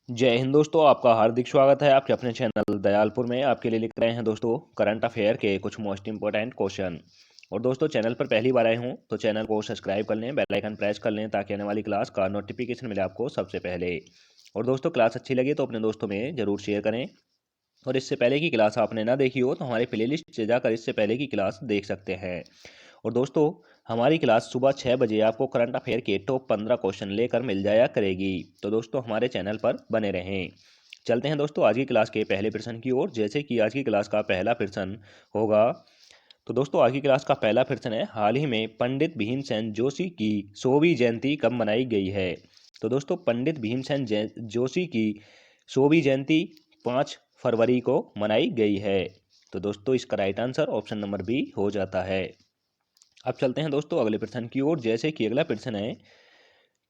जय हिंद दोस्तों, आपका हार्दिक स्वागत है आपके अपने चैनल दयालपुर में। आपके लिए लिख रहे हैं दोस्तों करंट अफेयर के कुछ मोस्ट इंपॉर्टेंट क्वेश्चन। और दोस्तों चैनल पर पहली बार आए हों तो चैनल को सब्सक्राइब कर लें, बेल आइकन प्रेस कर लें ताकि आने वाली क्लास का नोटिफिकेशन मिले आपको सबसे पहले। और दोस्तों क्लास अच्छी लगी तो अपने दोस्तों में ज़रूर शेयर करें। और इससे पहले की क्लास आपने ना देखी हो तो हमारे प्लेलिस्ट से जाकर इससे पहले की क्लास देख सकते हैं। और दोस्तों हमारी क्लास सुबह 6 बजे आपको करंट अफेयर के टॉप 15 क्वेश्चन लेकर मिल जाया करेगी। तो दोस्तों हमारे चैनल पर बने रहें। चलते हैं दोस्तों आज की क्लास के पहले प्रश्न की ओर। जैसे कि आज की क्लास का पहला प्रश्न होगा, तो दोस्तों आज की क्लास का पहला प्रश्न है, हाल ही में पंडित भीमसेन जोशी की 100वीं जयंती कब मनाई गई है। तो दोस्तों पंडित भीमसेन जोशी की 100वीं जयंती 5 फरवरी को मनाई गई है। तो दोस्तों इसका right answer option number B हो जाता है। अब चलते हैं दोस्तों अगले प्रश्न की ओर। जैसे कि अगला प्रश्न है,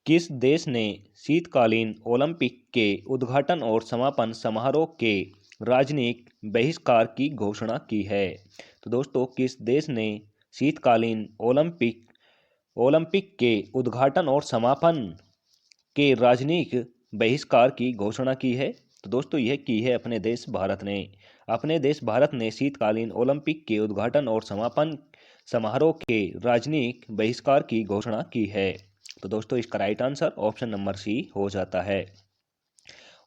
किस देश ने शीतकालीन ओलंपिक के उद्घाटन और समापन समारोह के राजनयिक बहिष्कार की घोषणा की है। तो दोस्तों किस देश ने शीतकालीन ओलंपिक ओलंपिक के उद्घाटन और समापन के राजनयिक बहिष्कार की घोषणा की है। तो दोस्तों यह की है अपने देश भारत ने। अपने देश भारत ने शीतकालीन ओलंपिक के उद्घाटन और समापन समारोह के राजनयिक बहिष्कार की घोषणा की है। तो दोस्तों इसका right answer option number C हो जाता है।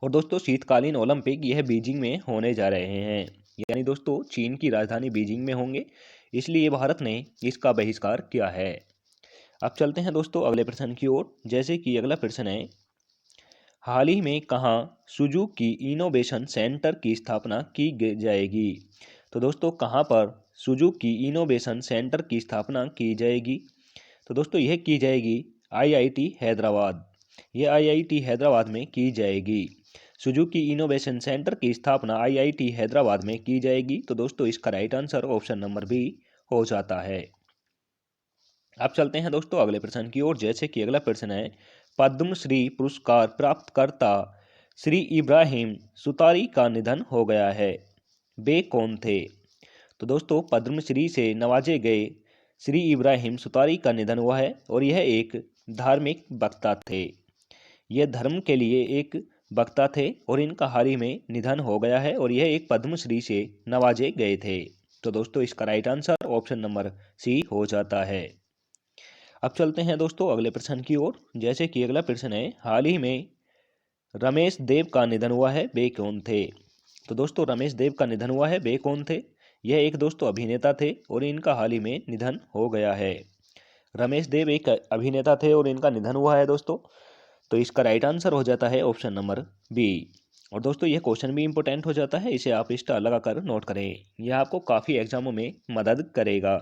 और दोस्तों शीतकालीन ओलंपिक यह बीजिंग में होने जा रहे हैं, यानी दोस्तों चीन की राजधानी बीजिंग में होंगे, इसलिए भारत ने इसका बहिष्कार किया है। अब चलते हैं दोस्तों अगले प्रश्न की ओर। जैसे कि अगला प्रश्न है, हाल ही में कहाँ सुजुकी इनोवेशन सेंटर की स्थापना की जाएगी। तो दोस्तों कहाँ पर सुजुकी इनोवेशन सेंटर की स्थापना की जाएगी। तो दोस्तों यह की जाएगी आईआईटी हैदराबाद। यह आईआईटी हैदराबाद में की जाएगी। सुजुकी इनोवेशन सेंटर की स्थापना आईआईटी हैदराबाद में की जाएगी। तो दोस्तों इसका right answer option number B हो जाता है। अब चलते हैं दोस्तों अगले प्रश्न की ओर। जैसे कि अगला प्रश्न है, पद्मश्री पुरस्कार प्राप्तकर्ता श्री इब्राहिम सुतारी का निधन हो गया है, वे कौन थे। तो दोस्तों पद्मश्री से नवाजे गए श्री इब्राहिम सुतारी का निधन हुआ है और यह एक धार्मिक वक्ता थे। यह धर्म के लिए एक वक्ता थे और इनका हाल ही में निधन हो गया है और यह एक पद्मश्री से नवाजे गए थे। तो दोस्तों इसका right answer option number C हो जाता है। अब चलते हैं दोस्तों अगले प्रश्न की ओर। जैसे कि अगला प्रश्न है, हाल ही में रमेश देव का निधन हुआ है, वे कौन थे। तो दोस्तों रमेश देव का निधन हुआ है, वे कौन थे। यह एक दोस्तों अभिनेता थे और इनका हाल ही में निधन हो गया है। रमेश देव एक अभिनेता थे और इनका निधन हुआ है दोस्तों। तो इसका राइट आंसर हो जाता है ऑप्शन नंबर बी। और दोस्तों यह क्वेश्चन भी इंपॉर्टेंट हो जाता है, इसे आप स्टार लगाकर नोट करें, यह आपको काफ़ी एग्जामों में मदद करेगा।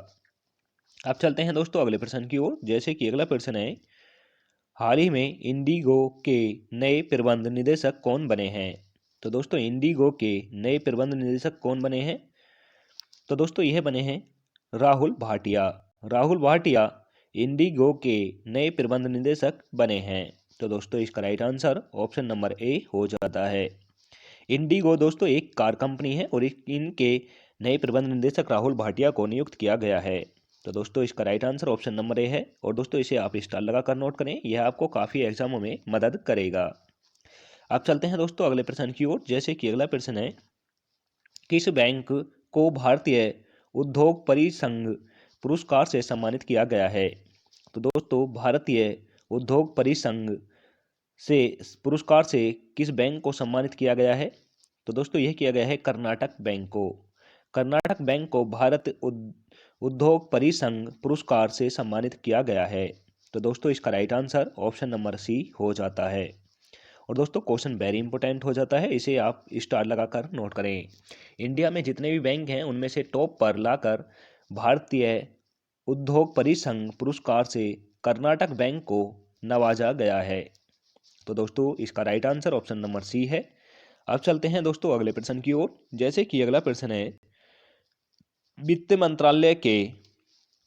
अब चलते हैं दोस्तों अगले प्रश्न की ओर। जैसे कि अगला प्रश्न है, हाल ही में इंडिगो के नए प्रबंध निदेशक कौन बने हैं। तो दोस्तों इंडिगो के नए प्रबंध निदेशक कौन बने हैं। तो दोस्तों यह बने हैं राहुल भाटिया। राहुल भाटिया इंडिगो के नए प्रबंध निदेशक बने हैं। तो दोस्तों इसका right answer option number A हो जाता है। इंडिगो दोस्तों एक कार कंपनी है और इनके नए प्रबंध निदेशक राहुल भाटिया को नियुक्त किया गया है। तो दोस्तों इसका right answer option number A है और दोस्तों इसे आप स्टार लगाकर नोट करें, यह आपको काफ़ी एग्जामों में मदद करेगा। अब चलते हैं दोस्तों अगले प्रश्न की ओर। जैसे कि अगला प्रश्न है, किस बैंक को भारतीय उद्योग परिसंघ पुरस्कार से सम्मानित किया गया है। तो दोस्तों भारतीय उद्योग परिसंघ से पुरस्कार से किस बैंक को सम्मानित किया गया है। तो दोस्तों यह किया गया है कर्नाटक बैंक को। कर्नाटक बैंक को भारत उद्योग परिसंघ पुरस्कार से सम्मानित किया गया है। तो दोस्तों इसका right answer option number C हो जाता है। और दोस्तों क्वेश्चन वेरी इंपॉर्टेंट हो जाता है, इसे आप स्टार लगाकर नोट करें। इंडिया में जितने भी बैंक हैं उनमें से टॉप पर लाकर भारतीय उद्योग परिसंघ पुरस्कार से कर्नाटक बैंक को नवाजा गया है। तो दोस्तों इसका right answer option number C है। अब चलते हैं दोस्तों अगले प्रश्न की ओर। जैसे कि अगला प्रश्न है, वित्त मंत्रालय के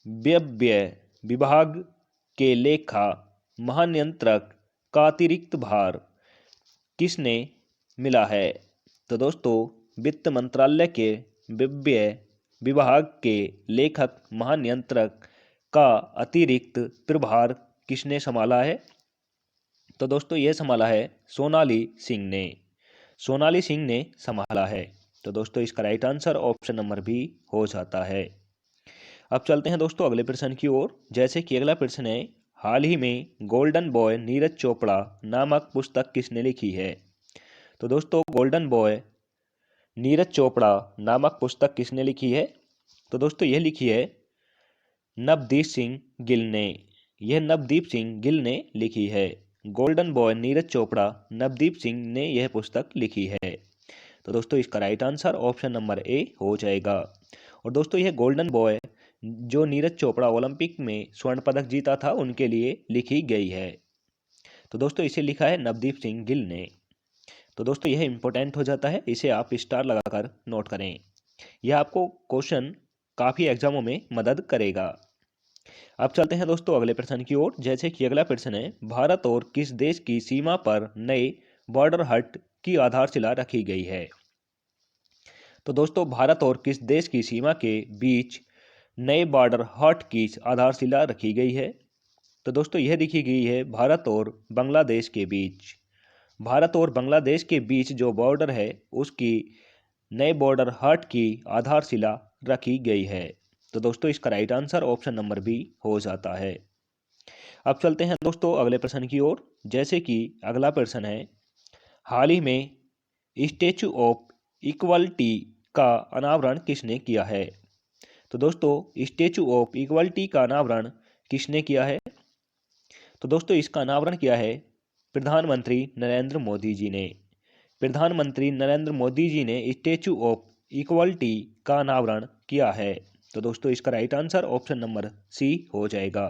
व्यय विभाग के लेखा महानियंत्रक का अतिरिक्त भार किसने मिला है। तो दोस्तों वित्त मंत्रालय के व्यय विभाग के लेखक महानियंत्रक का अतिरिक्त प्रभार किसने संभाला है। तो दोस्तों ये संभाला है सोनाली सिंह ने। सोनाली सिंह ने संभाला है। तो दोस्तों इसका right answer option number B हो जाता है। अब चलते हैं दोस्तों अगले प्रश्न की ओर। जैसे कि अगला प्रश्न है, हाल ही में गोल्डन बॉय नीरज चोपड़ा नामक पुस्तक किसने लिखी है? तो दोस्तों गोल्डन बॉय नीरज चोपड़ा नामक पुस्तक किसने लिखी है? तो दोस्तों यह लिखी है नवदीप सिंह गिल ने। यह नवदीप सिंह गिल ने लिखी है। गोल्डन बॉय नीरज चोपड़ा, नवदीप सिंह ने यह पुस्तक लिखी है। तो दोस्तों इसका right answer option number A हो जाएगा। और दोस्तों यह गोल्डन बॉय जो नीरज चोपड़ा ओलंपिक में स्वर्ण पदक जीता था उनके लिए लिखी गई है। तो दोस्तों इसे लिखा है नवदीप सिंह गिल ने। तो दोस्तों यह इंपॉर्टेंट हो जाता है, इसे आप स्टार लगाकर नोट करें। यह आपको क्वेश्चन काफ़ी एग्जामों में मदद करेगा। अब चलते हैं दोस्तों अगले प्रश्न की ओर। जैसे कि अगला प्रश्न है, भारत और किस देश की सीमा पर नए बॉर्डर हट की आधारशिला रखी गई है? तो दोस्तों भारत और किस देश की सीमा के बीच नए बॉर्डर हट की आधारशिला रखी गई है? तो दोस्तों यह लिखी गई है भारत और बांग्लादेश के बीच। भारत और बांग्लादेश के बीच जो बॉर्डर है उसकी नए बॉर्डर हट की आधारशिला रखी गई है। तो दोस्तों इसका right answer option number B हो जाता है। अब चलते हैं दोस्तों अगले प्रश्न की ओर। जैसे कि अगला प्रश्न है, हाल ही में स्टैचू ऑफ इक्वलिटी का अनावरण किसने किया है? तो दोस्तों स्टैचू ऑफ इक्वलिटी का अनावरण किसने किया है? तो दोस्तों इसका अनावरण किया है प्रधानमंत्री नरेंद्र मोदी जी ने। प्रधानमंत्री नरेंद्र मोदी जी ने स्टैचू ऑफ इक्वलिटी का अनावरण किया है। तो दोस्तों इसका right answer option number C हो जाएगा।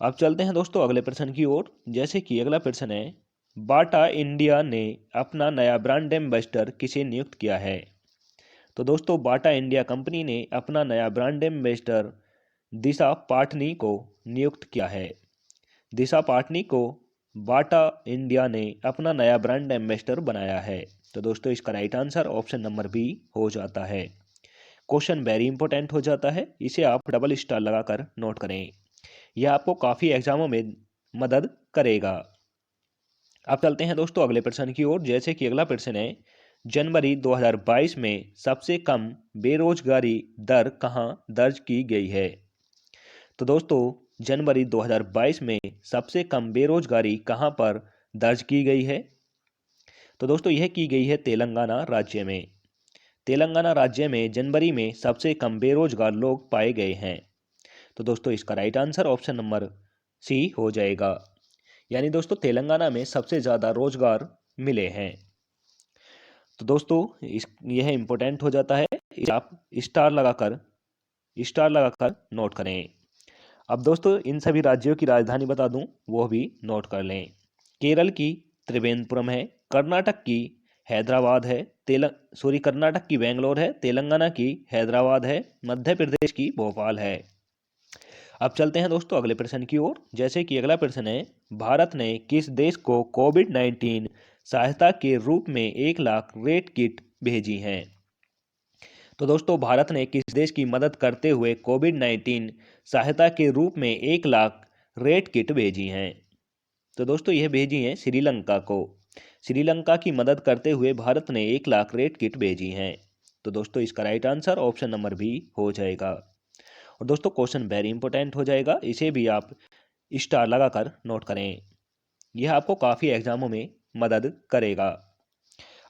अब चलते हैं दोस्तों अगले प्रश्न की ओर। जैसे कि अगला प्रश्न है, बाटा इंडिया ने अपना नया ब्रांड एम्बेसडर किसे नियुक्त किया है? तो दोस्तों बाटा इंडिया कंपनी ने अपना नया ब्रांड एम्बेसडर दिशा पाटनी को नियुक्त किया है। दिशा पाटनी को बाटा इंडिया ने अपना नया ब्रांड एम्बेसडर बनाया है। तो दोस्तों इसका right answer option number B हो जाता है। क्वेश्चन वेरी इंपॉर्टेंट हो जाता है, इसे आप डबल स्टार लगाकर नोट करें। यह आपको काफ़ी एग्जामों में मदद करेगा। अब चलते हैं दोस्तों अगले प्रश्न की ओर। जैसे कि अगला प्रश्न है, जनवरी 2022 में सबसे कम बेरोजगारी दर कहाँ दर्ज की गई है? तो दोस्तों जनवरी 2022 में सबसे कम बेरोजगारी कहाँ पर दर्ज की गई है? तो दोस्तों यह की गई है तेलंगाना राज्य में। तेलंगाना राज्य में जनवरी में सबसे कम बेरोजगार लोग पाए गए हैं। तो दोस्तों इसका right answer option number C हो जाएगा। यानी दोस्तों तेलंगाना में सबसे ज़्यादा रोजगार मिले हैं। तो दोस्तों यह इंपॉर्टेंट हो जाता है, इसे आप स्टार लगाकर नोट करें। अब दोस्तों इन सभी राज्यों की राजधानी बता दूं, वो भी नोट कर लें। केरल की त्रिवेंद्रपुरम है, कर्नाटक की हैदराबाद है, कर्नाटक की बेंगलोर है, तेलंगाना की हैदराबाद है, मध्य प्रदेश की भोपाल है। अब चलते हैं दोस्तों अगले प्रश्न की ओर। जैसे कि अगला प्रश्न है, भारत ने किस देश को कोविड-19 सहायता के रूप में 1 लाख रेट किट भेजी हैं? तो दोस्तों भारत ने किस देश की मदद करते हुए कोविड-19 सहायता के रूप में 1 लाख रेट किट भेजी हैं? तो दोस्तों यह भेजी हैं श्रीलंका को। श्रीलंका की मदद करते हुए भारत ने 1 लाख रेट किट भेजी हैं। तो दोस्तों इसका right answer option number B हो जाएगा। और दोस्तों क्वेश्चन वेरी इंपॉर्टेंट हो जाएगा, इसे भी आप स्टार लगाकर नोट करें। यह आपको काफ़ी एग्जामों में मदद करेगा।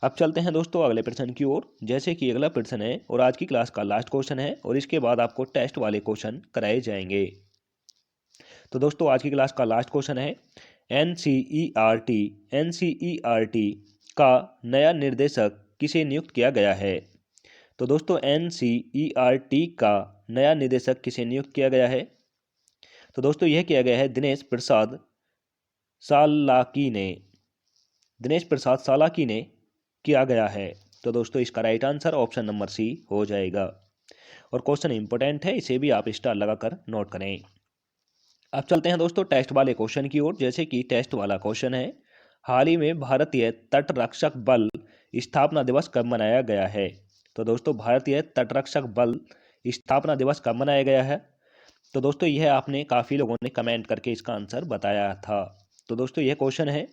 अब चलते हैं दोस्तों अगले प्रश्न की ओर। जैसे कि अगला प्रश्न है और आज की क्लास का लास्ट क्वेश्चन है, और इसके बाद आपको टेस्ट वाले क्वेश्चन कराए जाएंगे। तो दोस्तों आज की क्लास का लास्ट क्वेश्चन है, एनसीईआरटी का नया निर्देशक किसे नियुक्त किया गया है? तो दोस्तों एनसीईआरटी का नया निदेशक किसे नियुक्त किया गया है? तो दोस्तों यह किया गया है दिनेश प्रसाद सालाकी ने किया गया है। तो दोस्तों इसका right answer option number C हो जाएगा। और क्वेश्चन इंपॉर्टेंट है, इसे भी आप स्टार लगाकर नोट करें। अब चलते हैं दोस्तों टेस्ट वाले क्वेश्चन की ओर। जैसे कि टेस्ट वाला क्वेश्चन है, हाल ही में भारतीय तटरक्षक बल स्थापना दिवस कब मनाया गया है? तो दोस्तों भारतीय तटरक्षक बल स्थापना दिवस कब मनाया गया है? तो दोस्तों यह आपने काफ़ी लोगों ने कमेंट करके इसका आंसर बताया था। तो दोस्तों यह क्वेश्चन है,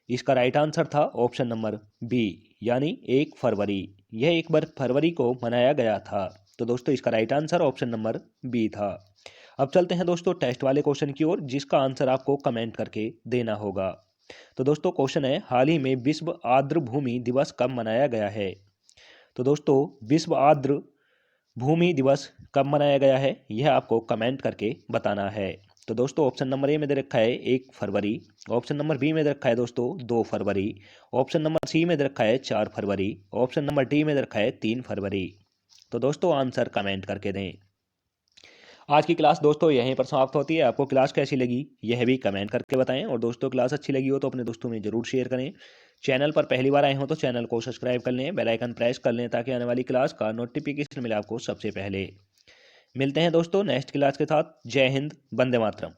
इसका राइट आंसर था ऑप्शन नंबर बी, यानी 1 फरवरी। यह 1 फरवरी को मनाया गया था। तो दोस्तों इसका right answer option number B था। अब चलते हैं दोस्तों टेस्ट वाले क्वेश्चन की ओर, जिसका आंसर आपको कमेंट करके देना होगा। तो दोस्तों क्वेश्चन है, हाल ही में विश्व आर्द्र भूमि दिवस कब मनाया गया है? तो दोस्तों विश्व आर्द्र भूमि दिवस कब मनाया गया है, यह आपको कमेंट करके बताना है। तो दोस्तों ऑप्शन नंबर ए में दे रखा है 1 फरवरी, ऑप्शन नंबर बी में दे रखा है दोस्तों 2 फरवरी, ऑप्शन नंबर सी में दे रखा है 4 फरवरी, ऑप्शन नंबर डी में दे रखा है 3 फरवरी। तो दोस्तों आंसर कमेंट करके दें। आज की क्लास दोस्तों यहीं पर समाप्त होती है। आपको क्लास कैसी लगी यह भी कमेंट करके बताएं, और दोस्तों क्लास अच्छी लगी हो तो अपने दोस्तों में जरूर शेयर करें। चैनल पर पहली बार आए हो तो चैनल को सब्सक्राइब कर लें, बेल आइकन प्रेस कर लें, ताकि आने वाली क्लास का नोटिफिकेशन मिले आपको सबसे पहले। मिलते हैं दोस्तों नेक्स्ट क्लास के साथ। जय हिंद, वंदे मातरम।